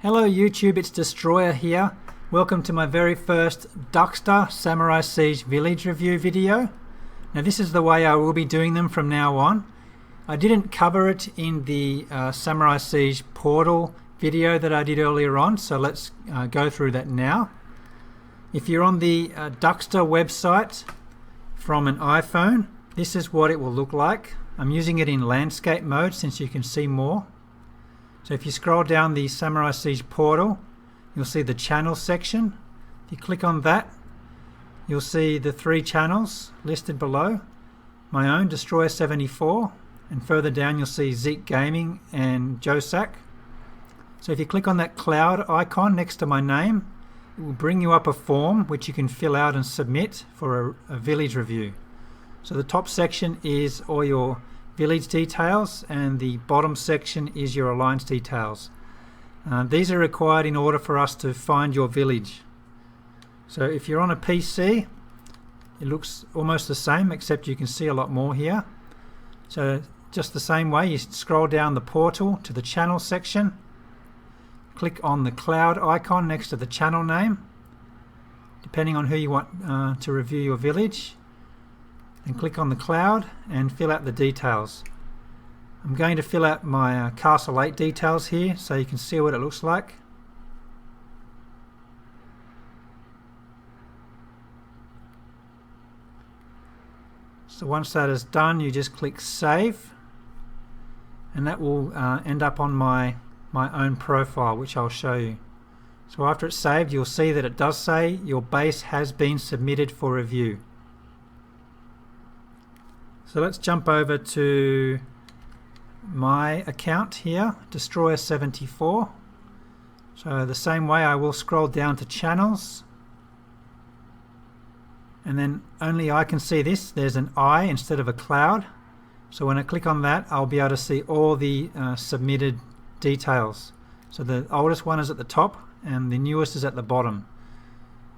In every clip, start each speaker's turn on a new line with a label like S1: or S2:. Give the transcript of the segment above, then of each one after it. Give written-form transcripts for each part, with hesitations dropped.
S1: Hello YouTube, it's Destroyer here. Welcome to my very first Duxter Samurai Siege village review video. Now this is the way I will be doing them from now on. I didn't cover it in the Samurai Siege portal video that I did earlier on, so let's go through that now. If you're on the Duxter website from an iPhone, this is what it will look like. I'm using it in landscape mode since you can see more. So if you scroll down the Samurai Siege portal, you'll see the channel section. If you click on that, you'll see the 3 channels listed below. My own, Destroyer 74, and further down you'll see Zeke Gaming and Josak. So if you click on that cloud icon next to my name, it will bring you up a form which you can fill out and submit for a village review. So the top section is all your village details and the bottom section is your alliance details. These are required in order for us to find your village. So if you're on a PC, it looks almost the same, except you can see a lot more here. So just the same way, you scroll down the portal to the channel section, click on the cloud icon next to the channel name, depending on who you want to review your village, and click on the cloud and fill out the details. I'm going to fill out my Castle 8 details here so you can see what it looks like. So once that is done, you just click save, and that will end up on my own profile, which I'll show you. So after it's saved, you'll see that it does say your base has been submitted for review. So let's jump over to my account here, Destroyer 74. So the same way, I will scroll down to channels, and then only I can see this. There's an eye instead of a cloud. So when I click on that, I'll be able to see all the submitted details. So the oldest one is at the top and the newest is at the bottom.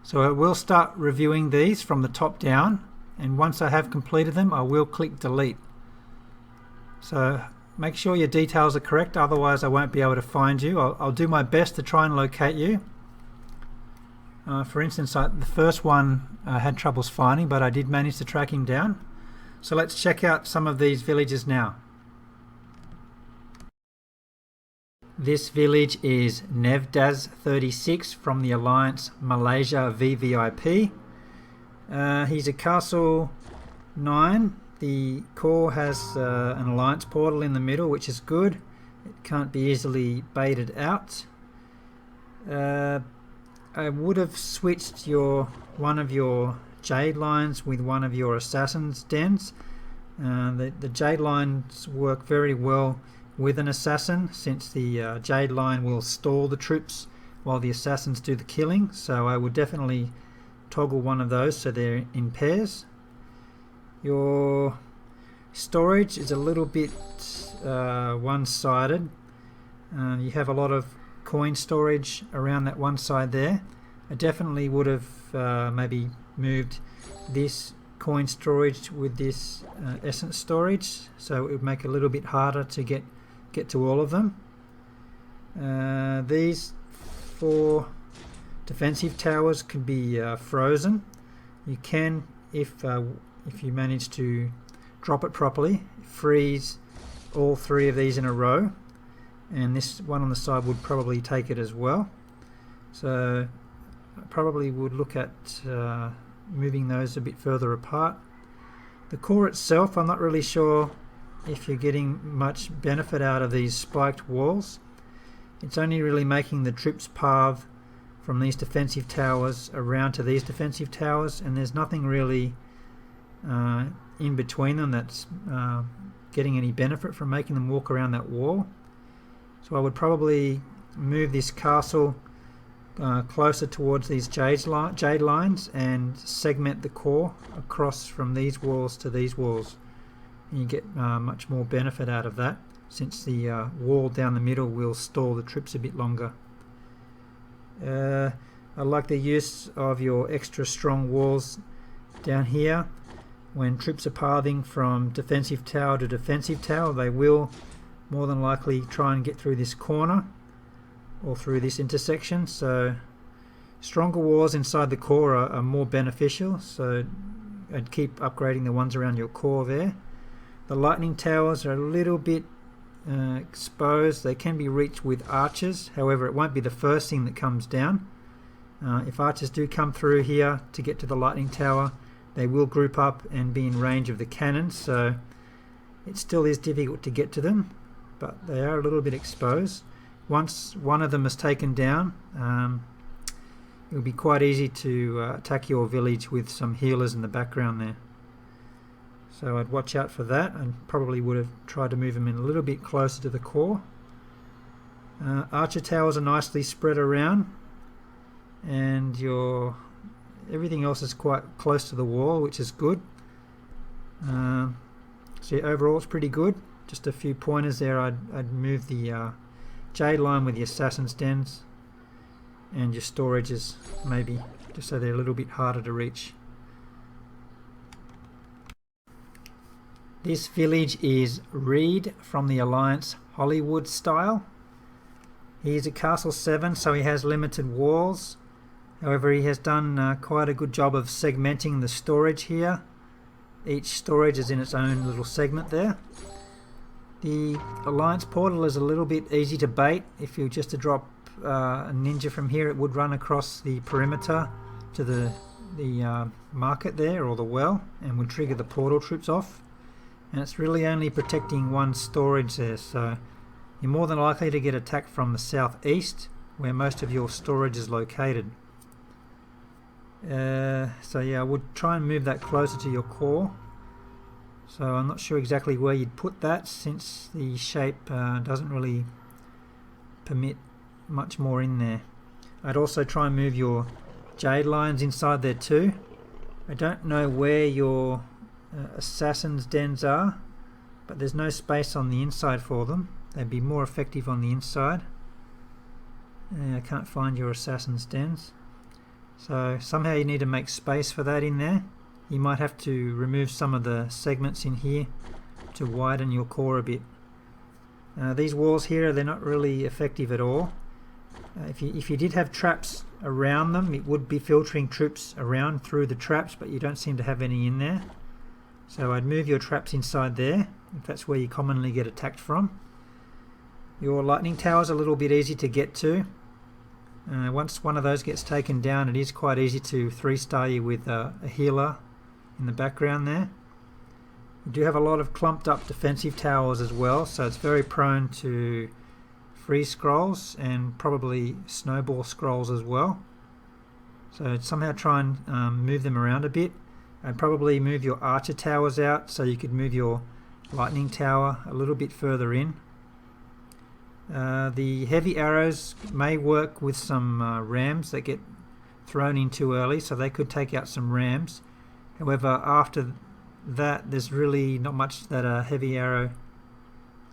S1: So I will start reviewing these from the top down, and once I have completed them, I will click delete. So make sure your details are correct, otherwise I won't be able to find you. I'll do my best to try and locate you. For instance, the first one I had troubles finding, but I did manage to track him down. So let's check out some of these villages now. This village is Nevdaz 36 from the Alliance Malaysia VVIP. He's a Castle 9. The core has an alliance portal in the middle, which is good. It can't be easily baited out. I would have switched one of your jade lines with one of your assassin's dens. The jade lines work very well with an assassin, since the jade line will stall the troops while the assassins do the killing. So I would definitely toggle one of those so they're in pairs. Your storage is a little bit one-sided. You have a lot of coin storage around that one side there. I definitely would have maybe moved this coin storage with this essence storage, so it would make it a little bit harder to get to all of them. These 4 defensive towers can be frozen. You can, if you manage to drop it properly, freeze all 3 of these in a row, and this one on the side would probably take it as well. So I probably would look at moving those a bit further apart. The core itself, I'm not really sure if you're getting much benefit out of these spiked walls. It's only really making the troops path from these defensive towers around to these defensive towers, and there's nothing really in between them that's getting any benefit from making them walk around that wall. So I would probably move this castle closer towards these jade lines and segment the core across from these walls to these walls. And you get much more benefit out of that, since the wall down the middle will stall the troops a bit longer. I like the use of your extra strong walls down here. When troops are pathing from defensive tower to defensive tower, they will more than likely try and get through this corner. all through this intersection, so stronger walls inside the core are more beneficial, so I'd keep upgrading the ones around your core there. The lightning towers are a little bit exposed. They can be reached with archers, however it won't be the first thing that comes down. If archers do come through here to get to the lightning tower, they will group up and be in range of the cannons, so it still is difficult to get to them, but they are a little bit exposed. Once one of them is taken down, it will be quite easy to attack your village with some healers in the background there. So I'd watch out for that, and probably would have tried to move them in a little bit closer to the core. Archer towers are nicely spread around, and everything else is quite close to the wall, which is good. So yeah, overall it's pretty good. Just a few pointers there. I'd move the jade line with the assassin's dens, and your storages maybe, just so they're a little bit harder to reach. This village is Reed from the Alliance Hollywood style. He's at Castle 7, so he has limited walls. However, he has done quite a good job of segmenting the storage here. Each storage is in its own little segment there. The Alliance portal is a little bit easy to bait. If you were just to drop a ninja from here, it would run across the perimeter to the market there, or the well, and would trigger the portal troops off. And it's really only protecting one storage there, so you're more than likely to get attacked from the southeast, where most of your storage is located. So yeah, I would try and move that closer to your core. So I'm not sure exactly where you'd put that, since the shape doesn't really permit much more in there. I'd also try and move your jade lines inside there too. I don't know where your assassin's dens are, but there's no space on the inside for them. They'd be more effective on the inside. I can't find your assassin's dens, so somehow you need to make space for that in there. You might have to remove some of the segments in here to widen your core a bit. These walls here, they're not really effective at all. If you did have traps around them, it would be filtering troops around through the traps, but you don't seem to have any in there. So I'd move your traps inside there, if that's where you commonly get attacked from. Your lightning tower is a little bit easy to get to. Once one of those gets taken down, it is quite easy to 3-star you with a healer in the background there. You do have a lot of clumped up defensive towers as well, so it's very prone to freeze scrolls and probably snowball scrolls as well. So I'd somehow try and move them around a bit. I'd probably move your archer towers out, so you could move your lightning tower a little bit further in. The heavy arrows may work with some rams that get thrown in too early, so they could take out some rams. However, after that, there's really not much that a heavy arrow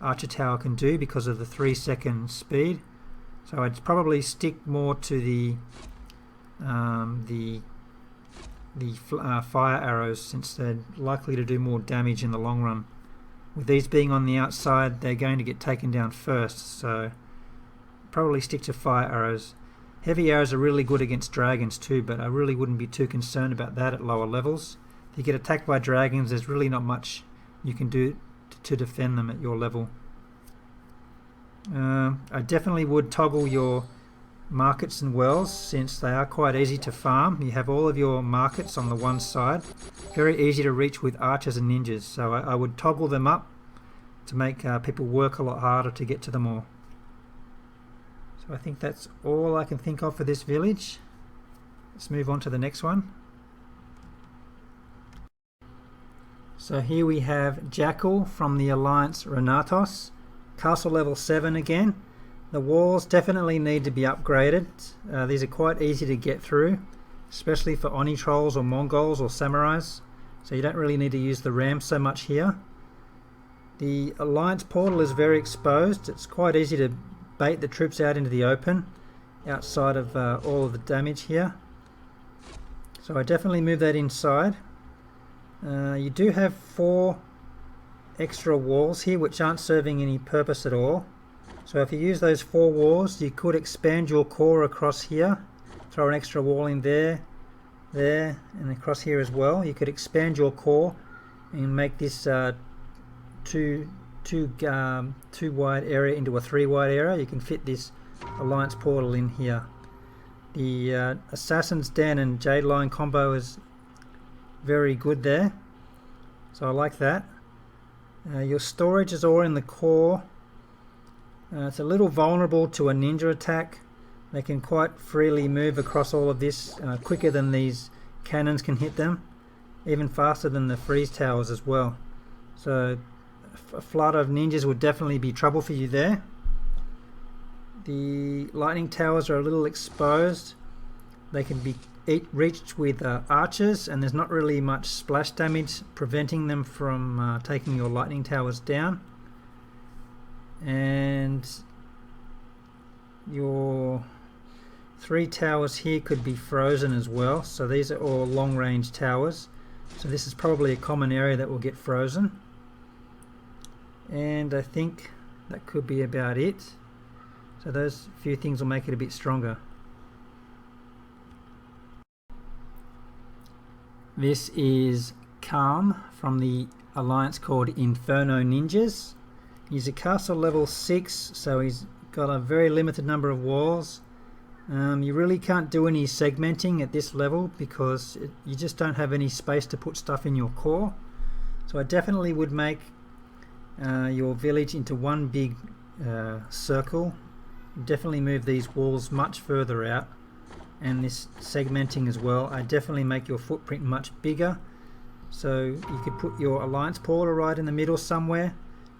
S1: archer tower can do because of the 3-second speed. So I'd probably stick more to the fire arrows, since they're likely to do more damage in the long run. With these being on the outside, they're going to get taken down first, so probably stick to fire arrows. Heavy arrows are really good against dragons too, but I really wouldn't be too concerned about that at lower levels. If you get attacked by dragons, there's really not much you can do to defend them at your level. I definitely would toggle your markets and wells, since they are quite easy to farm. You have all of your markets on the one side, very easy to reach with archers and ninjas, so I would toggle them up to make people work a lot harder to get to them all. So I think that's all I can think of for this village. Let's move on to the next one. So here we have Jackal from the Alliance Renatos, castle level 7 again. The walls definitely need to be upgraded. These are quite easy to get through, especially for Oni trolls or Mongols or samurais, so you don't really need to use the ram so much here. The Alliance portal is very exposed. It's quite easy to bait the troops out into the open outside of all of the damage here, so I definitely move that inside. You do have 4 extra walls here which aren't serving any purpose at all. So if you use those 4 walls, you could expand your core across here, throw an extra wall in there, and across here as well. You could expand your core and make this two wide area into a 3 wide area. You can fit this alliance portal in here. The Assassin's Den and Jade Line combo is very good there, so I like that. Your storage is all in the core. It's a little vulnerable to a ninja attack. They can quite freely move across all of this quicker than these cannons can hit them, even faster than the freeze towers as well. So a flood of ninjas would definitely be trouble for you there. The lightning towers are a little exposed. They can be reached with archers, and there's not really much splash damage preventing them from taking your lightning towers down. And your 3 towers here could be frozen as well. So these are all long range towers. So this is probably a common area that will get frozen. And I think that could be about it. So those few things will make it a bit stronger. This is Calm from the alliance called Inferno Ninjas. He's a castle level 6, so he's got a very limited number of walls. You really can't do any segmenting at this level because you just don't have any space to put stuff in your core. So I definitely would make your village into one big circle. Definitely move these walls much further out, and this segmenting as well. I definitely make your footprint much bigger, so you could put your alliance portal right in the middle somewhere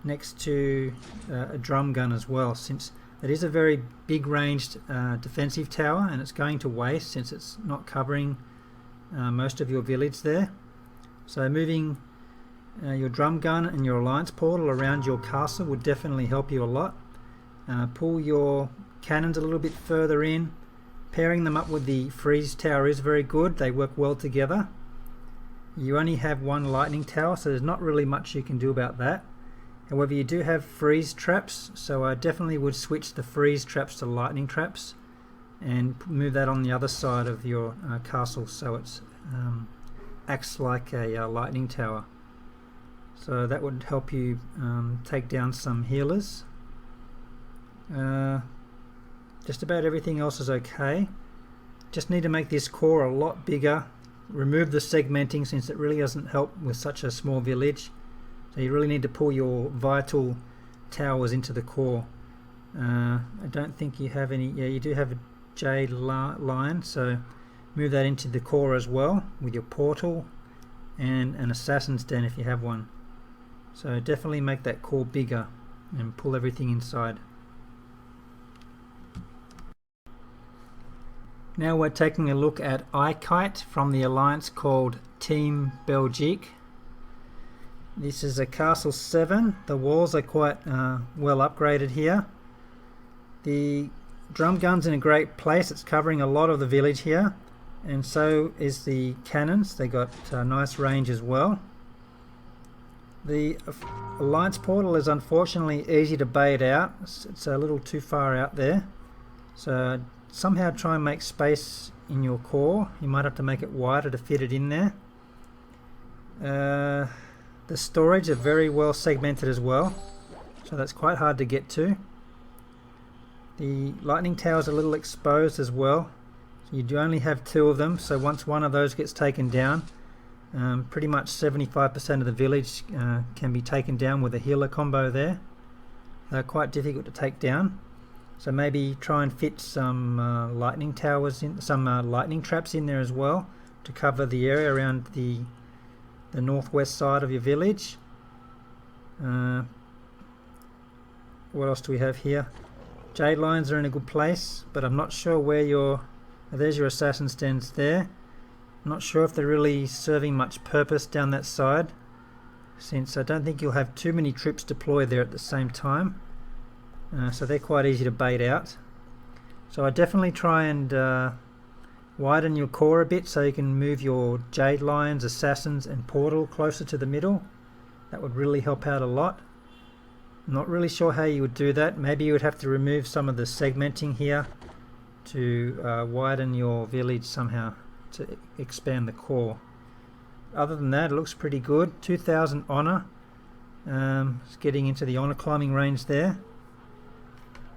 S1: next to a drum gun as well, since it is a very big ranged defensive tower and it's going to waste since it's not covering most of your village there. So moving your drum gun and your alliance portal around your castle would definitely help you a lot. Pull your cannons a little bit further in. Pairing them up with the freeze tower is very good. They work well together. You only have 1 lightning tower, so there's not really much you can do about that. However, you do have freeze traps, so I definitely would switch the freeze traps to lightning traps and move that on the other side of your castle so it acts like a lightning tower. So that would help you take down some healers. Just about everything else is okay. Just need to make this core a lot bigger. Remove the segmenting since it really doesn't help with such a small village. So you really need to pull your vital towers into the core. I don't think you have any. Yeah, you do have a jade line, so move that into the core as well with your portal and an assassin's den if you have one. So definitely make that core bigger and pull everything inside. Now we're taking a look at iKite from the alliance called Team Belgique. This is a castle 7. The walls are quite well upgraded here. The drum gun's in a great place. It's covering a lot of the village here, and so is the cannons. They got nice range as well. The alliance portal is unfortunately easy to bait out. It's a little too far out there, so somehow try and make space in your core. You might have to make it wider to fit it in there. The storage are very well segmented as well, so that's quite hard to get to. The lightning tower is a little exposed as well, so you do only have 2 of them, so once one of those gets taken down, pretty much 75% of the village can be taken down with a healer combo there. They're quite difficult to take down, so maybe try and fit some lightning towers in, some lightning traps in there as well to cover the area around the northwest side of your village. What else do we have here? Jade lines are in a good place, but I'm not sure where your... there's your assassin's dens there. I'm not sure if they're really serving much purpose down that side, since I don't think you'll have too many troops deployed there at the same time. So they're quite easy to bait out. So I definitely try and widen your core a bit so you can move your jade lions, assassins and portal closer to the middle. That would really help out a lot. Not really sure how you would do that. Maybe you would have to remove some of the segmenting here to widen your village somehow to expand the core. Other than that, it looks pretty good. 2000 honor. It's getting into the honor climbing range there.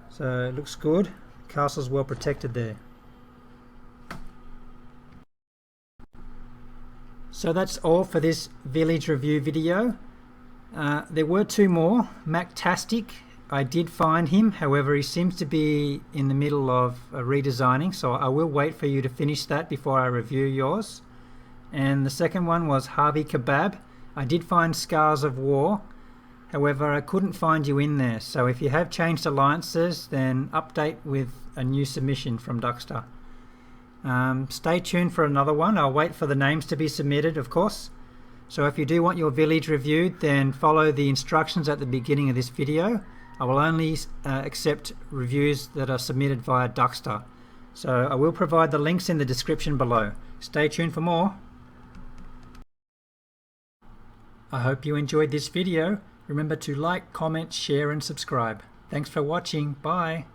S1: So it looks good. Castle's well protected there. So that's all for this village review video. There were two more. Mactastic, I did find him, however he seems to be in the middle of redesigning, so I will wait for you to finish that before I review yours. And the second one was Harvey Kebab. I did find Scars of War, however I couldn't find you in there, so if you have changed alliances then update with a new submission from Duxter. Stay tuned for another one. I'll wait for the names to be submitted, of course. So if you do want your village reviewed, then follow the instructions at the beginning of this video. I will only accept reviews that are submitted via Duxter. So I will provide the links in the description below. Stay tuned for more. I hope you enjoyed this video. Remember to like, comment, share and subscribe. Thanks for watching. Bye.